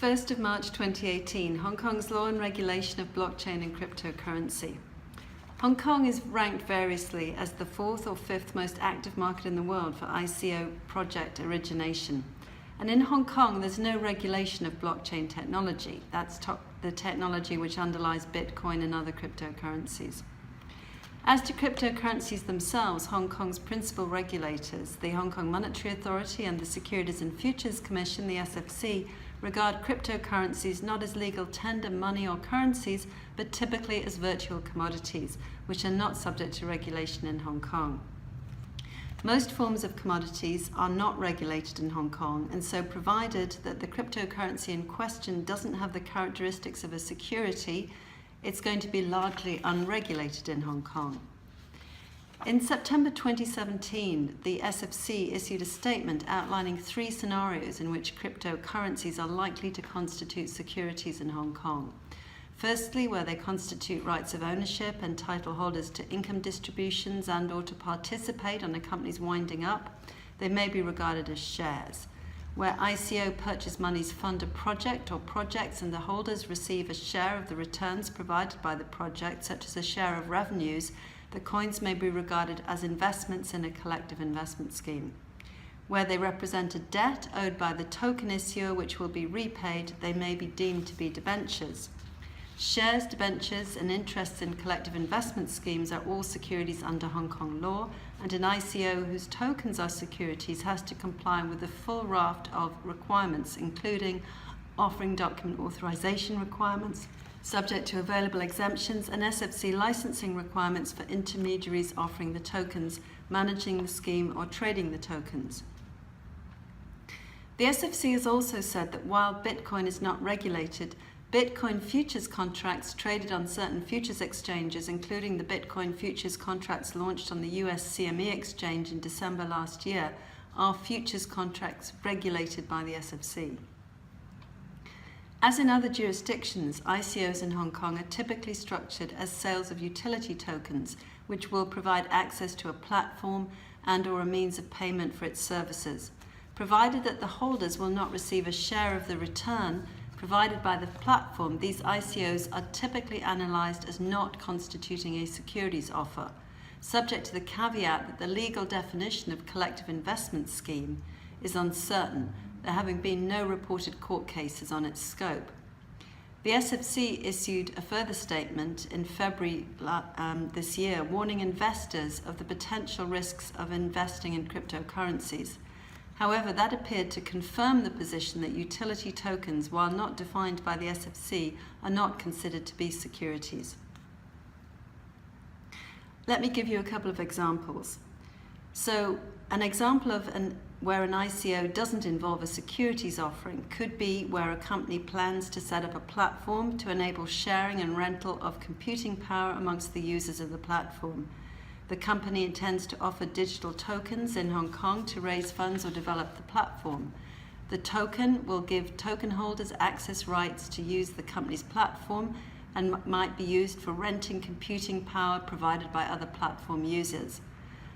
1st of March 2018, Hong Kong's law and regulation of blockchain and cryptocurrency. Hong Kong is ranked variously as the 4th or 5th most active market in the world for ICO project origination. And in Hong Kong, there's no regulation of blockchain technology. That's the technology which underlies Bitcoin and other cryptocurrencies. As to cryptocurrencies themselves, Hong Kong's principal regulators, the Hong Kong Monetary Authority and the Securities and Futures Commission, the SFC, regard cryptocurrencies not as legal tender money or currencies, but typically as virtual commodities, which are not subject to regulation in Hong Kong. Most forms of commodities are not regulated in Hong Kong, and so provided that the cryptocurrency in question doesn't have the characteristics of a security, it's going to be largely unregulated in Hong Kong. In September 2017, the SFC issued a statement outlining 3 scenarios in which cryptocurrencies are likely to constitute securities in Hong Kong. Firstly, where they constitute rights of ownership and title holders to income distributions and/or to participate on a company's winding up, they may be regarded as shares. Where ICO purchase monies fund a project or projects and the holders receive a share of the returns provided by the project, such as a share of revenues, the coins may be regarded as investments in a collective investment scheme. Where they represent a debt owed by the token issuer which will be repaid, they may be deemed to be debentures. Shares, debentures, and interests in collective investment schemes are all securities under Hong Kong law, and an ICO whose tokens are securities has to comply with the full raft of requirements, including offering document authorization requirements, subject to available exemptions, and SFC licensing requirements for intermediaries offering the tokens, managing the scheme, or trading the tokens. The SFC has also said that while Bitcoin is not regulated, Bitcoin futures contracts traded on certain futures exchanges, including the Bitcoin futures contracts launched on the US CME exchange in December last year, are futures contracts regulated by the SFC. As in other jurisdictions, ICOs in Hong Kong are typically structured as sales of utility tokens, which will provide access to a platform and/or a means of payment for its services. Provided that the holders will not receive a share of the return provided by the platform, these ICOs are typically analysed as not constituting a securities offer, subject to the caveat that the legal definition of collective investment scheme is uncertain, there having been no reported court cases on its scope. The SFC issued a further statement in February this year, warning investors of the potential risks of investing in cryptocurrencies. However, that appeared to confirm the position that utility tokens, while not defined by the SFC, are not considered to be securities. Let me give you a couple of examples. So, an example of where an ICO doesn't involve a securities offering could be where a company plans to set up a platform to enable sharing and rental of computing power amongst the users of the platform. The company intends to offer digital tokens in Hong Kong to raise funds or develop the platform. The token will give token holders access rights to use the company's platform and might be used for renting computing power provided by other platform users.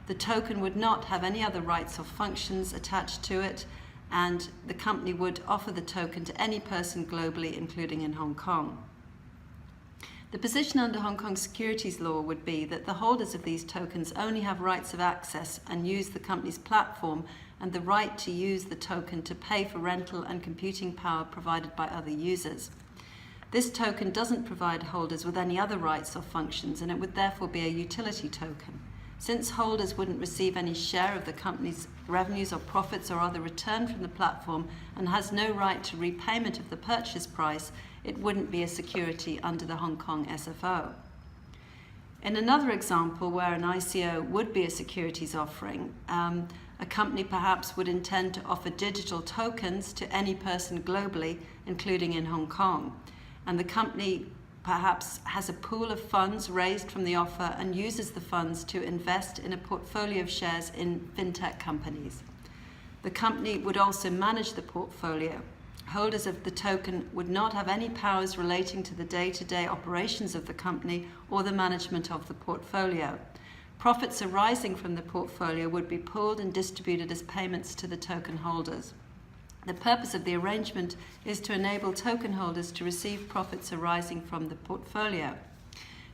The token would not have any other rights or functions attached to it, and the company would offer the token to any person globally, including in Hong Kong. The position under Hong Kong securities law would be that the holders of these tokens only have rights of access and use the company's platform, and the right to use the token to pay for rental and computing power provided by other users. This token doesn't provide holders with any other rights or functions, and it would therefore be a utility token. Since holders wouldn't receive any share of the company's revenues or profits or other return from the platform and has no right to repayment of the purchase price, it wouldn't be a security under the Hong Kong SFO. In another example where an ICO would be a securities offering, a company perhaps would intend to offer digital tokens to any person globally, including in Hong Kong. And the company perhaps has a pool of funds raised from the offer and uses the funds to invest in a portfolio of shares in fintech companies. The company would also manage the portfolio. Holders of the token would not have any powers relating to the day-to-day operations of the company or the management of the portfolio. Profits arising from the portfolio would be pooled and distributed as payments to the token holders. The purpose of the arrangement is to enable token holders to receive profits arising from the portfolio.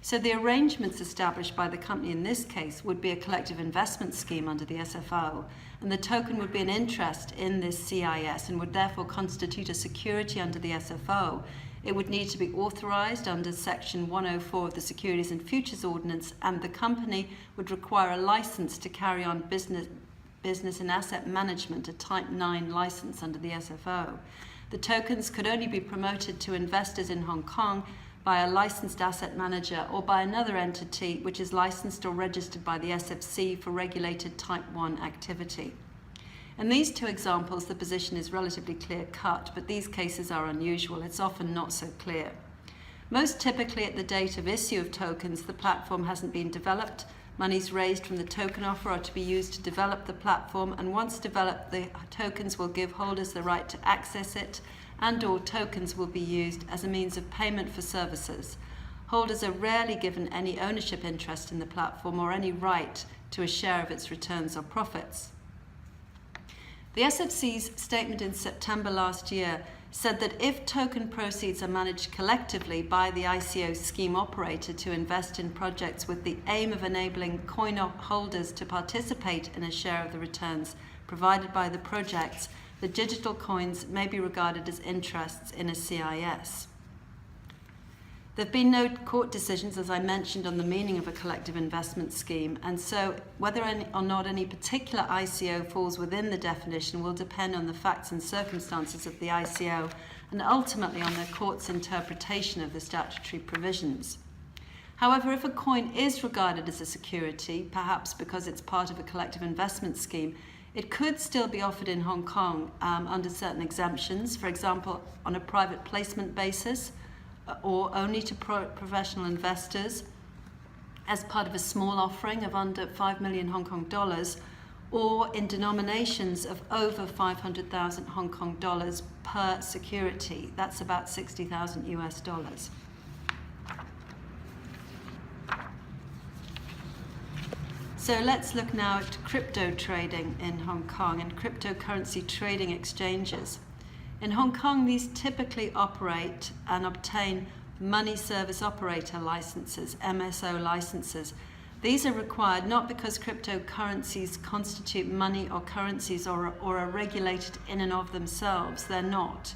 So the arrangements established by the company in this case would be a collective investment scheme under the SFO, and the token would be an interest in this CIS and would therefore constitute a security under the SFO. It would need to be authorised under Section 104 of the Securities and Futures Ordinance, and the company would require a licence to carry on business and asset management, a Type 9 licence under the SFO. The tokens could only be promoted to investors in Hong Kong by a licensed asset manager or by another entity which is licensed or registered by the SFC for regulated Type 1 activity. In these two examples, the position is relatively clear-cut, but these cases are unusual. It's often not so clear. Most typically at the date of issue of tokens, the platform hasn't been developed. Monies raised from the token offer are to be used to develop the platform, and once developed, the tokens will give holders the right to access it, and/or tokens will be used as a means of payment for services. Holders are rarely given any ownership interest in the platform or any right to a share of its returns or profits. The SFC's statement in September last year said that if token proceeds are managed collectively by the ICO scheme operator to invest in projects with the aim of enabling coin holders to participate in a share of the returns provided by the projects, the digital coins may be regarded as interests in a CIS. There have been no court decisions, as I mentioned, on the meaning of a collective investment scheme, and so whether or not any particular ICO falls within the definition will depend on the facts and circumstances of the ICO and ultimately on the court's interpretation of the statutory provisions. However, if a coin is regarded as a security, perhaps because it's part of a collective investment scheme, it could still be offered in Hong Kong under certain exemptions, for example, on a private placement basis, or only to professional investors as part of a small offering of under 5 million Hong Kong dollars, or in denominations of over 500,000 Hong Kong dollars per security. That's about 60,000 US dollars. So let's look now at crypto trading in Hong Kong and cryptocurrency trading exchanges. In Hong Kong, these typically operate and obtain money service operator licenses, MSO licenses. These are required not because cryptocurrencies constitute money or currencies or are regulated in and of themselves. They're not.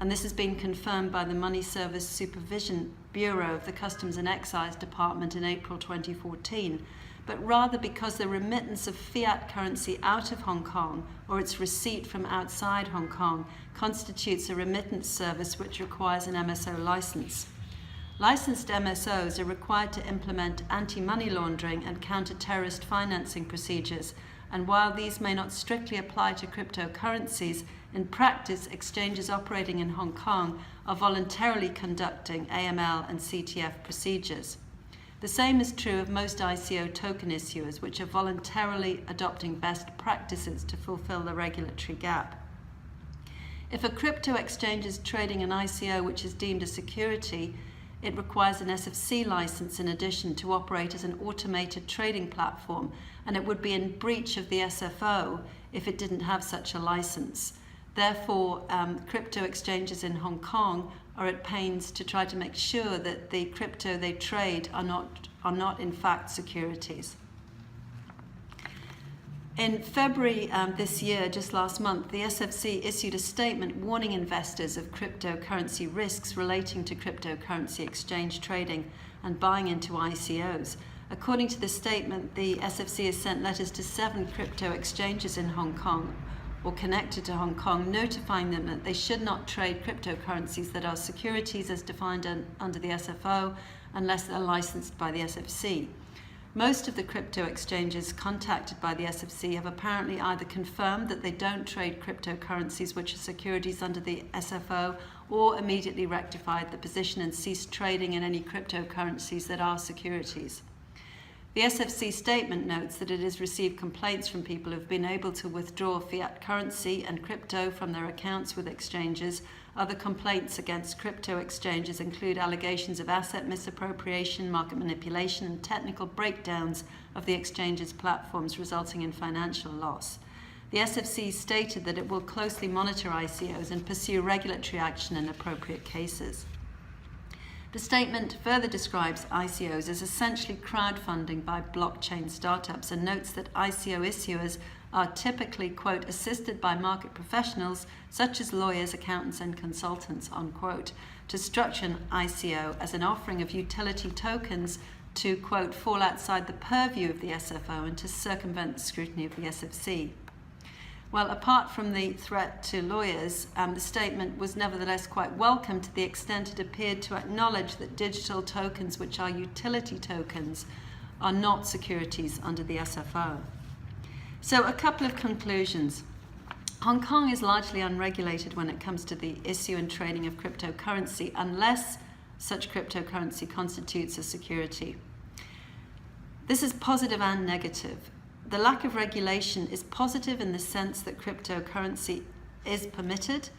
And this has been confirmed by the Money Service Supervision Bureau of the Customs and Excise Department in April 2014. But rather because the remittance of fiat currency out of Hong Kong or its receipt from outside Hong Kong constitutes a remittance service which requires an MSO license. Licensed MSOs are required to implement anti-money laundering and counter-terrorist financing procedures, and while these may not strictly apply to cryptocurrencies, in practice, exchanges operating in Hong Kong are voluntarily conducting AML and CTF procedures. The same is true of most ICO token issuers, which are voluntarily adopting best practices to fulfill the regulatory gap. If a crypto exchange is trading an ICO which is deemed a security, it requires an SFC license in addition to operate as an automated trading platform, and it would be in breach of the SFO if it didn't have such a license. Therefore, crypto exchanges in Hong Kong are at pains to try to make sure that the crypto they trade are not in fact securities. In February this year, just last month, the SFC issued a statement warning investors of cryptocurrency risks relating to cryptocurrency exchange trading and buying into ICOs. According to the statement, the SFC has sent letters to 7 crypto exchanges in Hong Kong or connected to Hong Kong, notifying them that they should not trade cryptocurrencies that are securities as defined under the SFO unless they're licensed by the SFC. Most of the crypto exchanges contacted by the SFC have apparently either confirmed that they don't trade cryptocurrencies which are securities under the SFO, or immediately rectified the position and ceased trading in any cryptocurrencies that are securities. The SFC statement notes that it has received complaints from people who have been able to withdraw fiat currency and crypto from their accounts with exchanges. Other complaints against crypto exchanges include allegations of asset misappropriation, market manipulation, and technical breakdowns of the exchange's platforms resulting in financial loss. the SFC stated that it will closely monitor ICOs and pursue regulatory action in appropriate cases. The statement further describes ICOs as essentially crowdfunding by blockchain startups and notes that ICO issuers are typically, quote, assisted by market professionals such as lawyers, accountants and consultants, unquote, to structure an ICO as an offering of utility tokens to, quote, fall outside the purview of the SFO and to circumvent the scrutiny of the SFC. Well, apart from the threat to lawyers, the statement was nevertheless quite welcome to the extent it appeared to acknowledge that digital tokens, which are utility tokens, are not securities under the SFO. So a couple of conclusions. Hong Kong is largely unregulated when it comes to the issue and trading of cryptocurrency, unless such cryptocurrency constitutes a security. This is positive and negative. The lack of regulation is positive in the sense that cryptocurrency is permitted,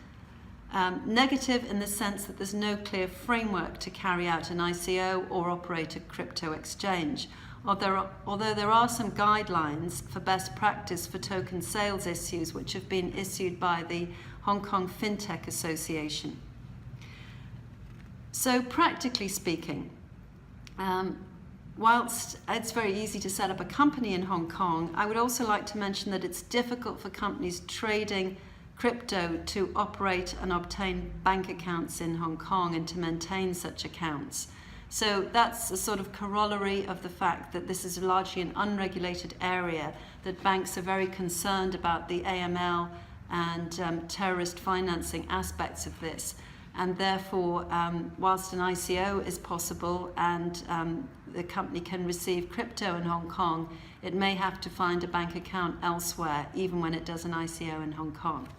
negative in the sense that there's no clear framework to carry out an ICO or operate a crypto exchange. Although there are some guidelines for best practice for token sales issues which have been issued by the Hong Kong FinTech Association. So practically speaking, whilst it's very easy to set up a company in Hong Kong, I would also like to mention that it's difficult for companies trading crypto to operate and obtain bank accounts in Hong Kong and to maintain such accounts. So that's a sort of corollary of the fact that this is largely an unregulated area, that banks are very concerned about the AML and terrorist financing aspects of this. And therefore, whilst an ICO is possible and the company can receive crypto in Hong Kong, it may have to find a bank account elsewhere, even when it does an ICO in Hong Kong.